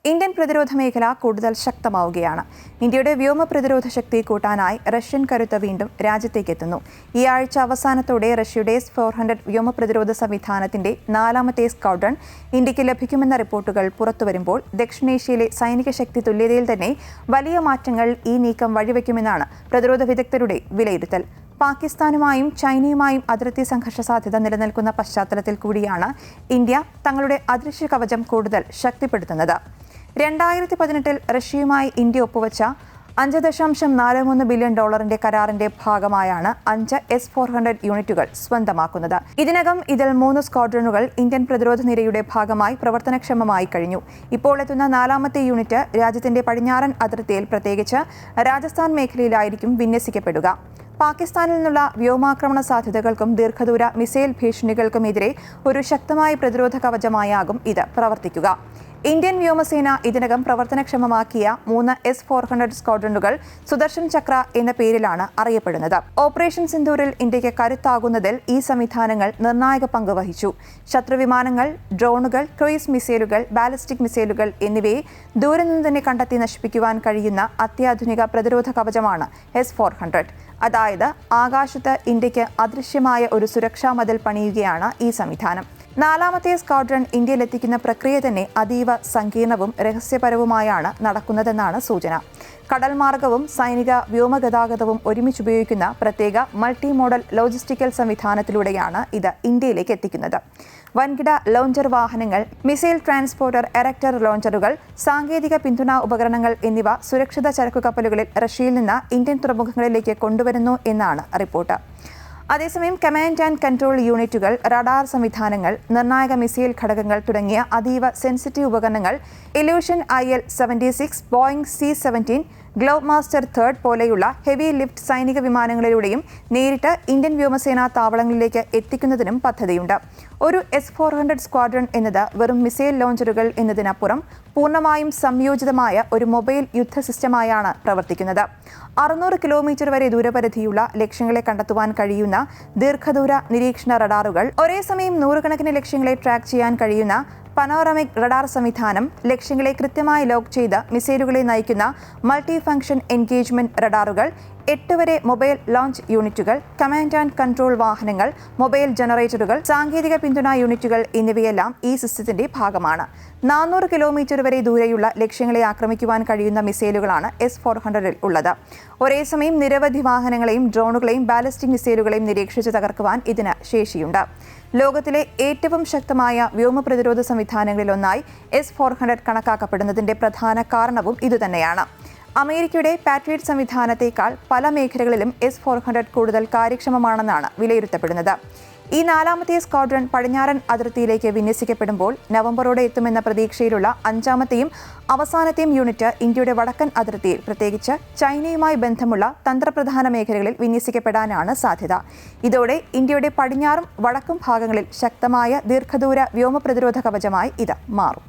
Indian പ്രതിരോധ മേഖല കൂടുതൽ ശക്തമാവുകയാണ്. ഇന്ത്യയുടെ വ്യോമ പ്രതിരോധ ശക്തി കൂട്ടാനായി റഷ്യൻ കരുത്ത് വീണ്ടും രാജ്യത്തേക്ക് എത്തുന്നു. ഈ ആഴ്ച അവസാനത്തോടെ റഷ്യയുടെ S-400 വ്യോമ പ്രതിരോധ സംവിധാനത്തിന്റെ 4ാമത്തെ സ്ക്വാഡ്രൺ ഇന്ത്യക്ക് ലഭിക്കുമെന്ന റിപ്പോർട്ടുകൾ പുറത്തുവരുമ്പോൾ ദക്ഷിണേഷ്യയിലെ സൈനിക ശക്തി തുല്യതയിൽ തന്നെ വലിയ മാറ്റങ്ങൾ ഈ നീക്കം വഴിവെക്കുമെന്നാണ് പ്രതിരോധ വിദഗ്ധരുടെ വിലയിരുത്തൽ. പാകിസ്ഥാനുമായും ചൈനയുമായും അതിർത്തി സംഘർഷ സാധ്യത നിലനിൽക്കുന്ന പശ്ചാത്തലത്തിൽ കൂടിയാണ് ഇന്ത്യ തങ്ങളുടെ അദൃശ്യ കവചം കൂടുതൽ ശക്തിപ്പെടുത്തുന്നത്. 2018 റഷ്യയുമായി ഇന്ത്യ ഒപ്പുവച്ച $5.43 ബില്യൺ കരാറിന്റെ ഭാഗമായാണ് 5 S-400 യൂണിറ്റുകൾ സ്വന്തമാക്കുന്നത്. ഇതിനകം ഇതിൽ 3 സ്ക്വാഡ്രണുകൾ ഇന്ത്യൻ പ്രതിരോധ നിരയുടെ ഭാഗമായി പ്രവർത്തനക്ഷമമായി കഴിഞ്ഞു. ഇപ്പോൾ എത്തുന്ന 4ാമത്തെ യൂണിറ്റ് രാജ്യത്തിന്റെ പടിഞ്ഞാറൻ അതിർത്തിയിൽ, പ്രത്യേകിച്ച് രാജസ്ഥാൻ മേഖലയിലായിരിക്കും വിന്യസിക്കപ്പെടുക. പാകിസ്ഥാനിൽ നിന്നുള്ള വ്യോമാക്രമണ സാധ്യതകൾക്കും ദീർഘദൂര മിസൈൽ ഭീഷണികൾക്കുമെതിരെ ഒരു ശക്തമായ പ്രതിരോധ കവചമായാകും ഇത് പ്രവർത്തിക്കുക. ഇന്ത്യൻ വ്യോമസേന ഇതിനകം പ്രവർത്തനക്ഷമമാക്കിയ 3 S-400 സ്ക്വാഡ്രണുകൾ സുദർശൻ ചക്ര എന്ന പേരിലാണ് അറിയപ്പെടുന്നത്. ഓപ്പറേഷൻ സിന്ദൂരിൽ ഇന്ത്യക്ക് കരുത്താകുന്നതിൽ ഈ സംവിധാനങ്ങൾ നിർണായക പങ്ക് വഹിച്ചു. ശത്രുവിമാനങ്ങൾ, ഡ്രോണുകൾ, ക്രൂയിസ് മിസൈലുകൾ, ബാലിസ്റ്റിക് മിസൈലുകൾ എന്നിവയെ ദൂരെ നിന്ന് തന്നെ കണ്ടെത്തി നശിപ്പിക്കുവാൻ കഴിയുന്ന അത്യാധുനിക പ്രതിരോധ കവചമാണ് S-400. അതായത് ആകാശത്ത് ഇന്ത്യക്ക് അദൃശ്യമായ ഒരു സുരക്ഷാ മതിൽ പണിയുകയാണ് ഈ സംവിധാനം. 4ാമത്തെ സ്ക്വാഡ്രൺ ഇന്ത്യയിലെത്തിക്കുന്ന പ്രക്രിയ തന്നെ അതീവ സങ്കീർണവും രഹസ്യപരവുമായാണ് നടക്കുന്നതെന്നാണ് സൂചന. കടൽ മാർഗവും സൈനിക വ്യോമഗതാഗതവും ഒരുമിച്ചുപയോഗിക്കുന്ന പ്രത്യേക മൾട്ടി മോഡൽ ലോജിസ്റ്റിക്കൽ സംവിധാനത്തിലൂടെയാണ് ഇത് ഇന്ത്യയിലേക്ക് എത്തിക്കുന്നത്. വൻകിട ലോഞ്ചർ വാഹനങ്ങൾ, മിസൈൽ ട്രാൻസ്പോർട്ടർ, എറക്ടർ ലോഞ്ചറുകൾ, സാങ്കേതിക പിന്തുണാ ഉപകരണങ്ങൾ എന്നിവ സുരക്ഷിത ചരക്കു കപ്പലുകളിൽ റഷ്യയിൽ നിന്ന് ഇന്ത്യൻ തുറമുഖങ്ങളിലേക്ക് കൊണ്ടുവരുന്നു എന്നാണ് റിപ്പോർട്ട്. അതേസമയം കമാൻഡ് ആൻഡ് കൺട്രോൾ യൂണിറ്റുകൾ, റഡാർ സംവിധാനങ്ങൾ, നിർണായക മിസൈൽ ഘടകങ്ങൾ തുടങ്ങിയ അതീവ സെൻസിറ്റീവ് ഉപകരണങ്ങൾ illusion IL-76, Boeing C-17, globe master 3 പോലെയുള്ള ഹെവി ലിഫ്റ്റ് സൈനിക വിമാനങ്ങളിലൂടെയും നേരിട്ട് ഇന്ത്യൻ വ്യോമസേനാ താവളങ്ങളിലേക്ക് എത്തിക്കുന്നതിനും പദ്ധതിയുണ്ട്. ഒരു S-400 സ്ക്വാഡ്രൺ എന്നത് വെറും മിസൈൽ ലോഞ്ചറുകൾ എന്നതിനപ്പുറം പൂർണ്ണമായും സംയോജിതമായ ഒരു മൊബൈൽ യുദ്ധ സിസ്റ്റമായാണ് പ്രവർത്തിക്കുന്നത്. 600 കിലോമീറ്റർ വരെ ദൂരപരിധിയുള്ള ലക്ഷ്യങ്ങളെ കണ്ടെത്തുവാൻ കഴിയുന്ന ദീർഘദൂര നിരീക്ഷണ റഡാറുകൾ, ഒരേ സമയം നൂറുകണക്കിന് ലക്ഷ്യങ്ങളെ ട്രാക്ക് ചെയ്യാൻ കഴിയുന്ന പനോറമിക് റഡാർ സംവിധാനം, ലക്ഷ്യങ്ങളെ കൃത്യമായി ലോക്ക് ചെയ്ത് മിസൈലുകളെ നയിക്കുന്ന മൾട്ടി ഫംഗ്ഷൻ എൻഗേജ്മെന്റ് റഡാറുകൾ, 8 വരെ മൊബൈൽ ലോഞ്ച് യൂണിറ്റുകൾ, കമാൻഡ് ആൻഡ് കൺട്രോൾ വാഹനങ്ങൾ, മൊബൈൽ ജനറേറ്ററുകൾ, സാങ്കേതിക പിന്തുണാ യൂണിറ്റുകൾ എന്നിവയെല്ലാം ഈ സിസ്റ്റത്തിന്റെ ഭാഗമാണ്. 400 കിലോമീറ്റർ വരെ ദൂരെയുള്ള ലക്ഷ്യങ്ങളെ ആക്രമിക്കുവാൻ കഴിയുന്ന മിസൈലുകളാണ് S-400 ഉള്ളത്. ഒരേ സമയം നിരവധി വാഹനങ്ങളെയും ഡ്രോണുകളെയും ബാലിസ്റ്റിക് മിസൈലുകളെയും നിരീക്ഷിച്ച് തകർക്കുവാൻ ഇതിന് ശേഷിയുണ്ട്. ലോകത്തിലെ ഏറ്റവും ശക്തമായ വ്യോമ പ്രതിരോധ സംവിധാനങ്ങളിലൊന്നായി S-400 കണക്കാക്കപ്പെടുന്നതിന്റെ പ്രധാന കാരണവും ഇതുതന്നെയാണ്. അമേരിക്കയുടെ പാട്രിയറ്റ് സംവിധാനത്തേക്കാൾ പല മേഖലകളിലും S-400 കൂടുതൽ കാര്യക്ഷമമാണെന്നാണ് വിലയിരുത്തപ്പെടുന്നത്. ഈ 4ാമത്തെ സ്ക്വാഡ്രൺ പടിഞ്ഞാറൻ അതിർത്തിയിലേക്ക് വിന്യസിക്കപ്പെടുമ്പോൾ നവംബറോടെ എത്തുമെന്ന പ്രതീക്ഷയിലുള്ള 5ാമത്തെയും അവസാനത്തെയും യൂണിറ്റ് ഇന്ത്യയുടെ വടക്കൻ അതിർത്തിയിൽ, പ്രത്യേകിച്ച് ചൈനയുമായി ബന്ധമുള്ള തന്ത്രപ്രധാന മേഖലകളിൽ വിന്യസിക്കപ്പെടാനാണ് സാധ്യത. ഇതോടെ ഇന്ത്യയുടെ പടിഞ്ഞാറും വടക്കും ഭാഗങ്ങളിൽ ശക്തമായ ദീർഘദൂര വ്യോമ പ്രതിരോധ കവചമായി ഇത് മാറും.